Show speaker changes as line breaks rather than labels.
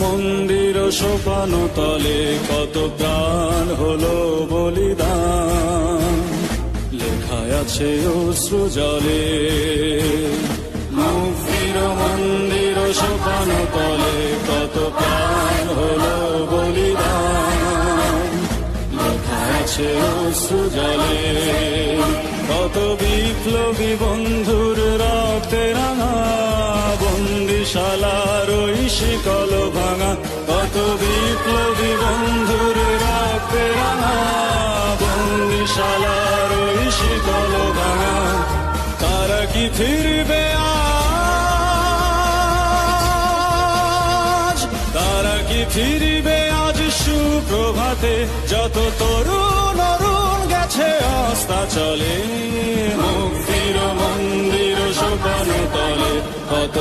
মন্দির সোপান তলে কত প্রাণ হলো বলিদান, লেখায় আছে অশ্রু জলে। মুক্তির মন্দির সোপান তলে কত প্রাণ হলো বলিদান, লেখায় আছে অশ্রু জলে। কত বিপ্লবী বন্ধুর রক্তে রাঙা বন্দিশালার ওই শিকল ভাঙা, কত বিপ্লবী বন্ধুর রক্তে রাঙা বন্দিশালার ওই শিকল ভাঙা। তারা কি ফিরবে আজ, তারা কি ফিরবে আজ সুপ্রভাতে, যত তরুণ অরুণ গেছে অস্তাচলে। মুক্তির মন্দির সোপান তলে কত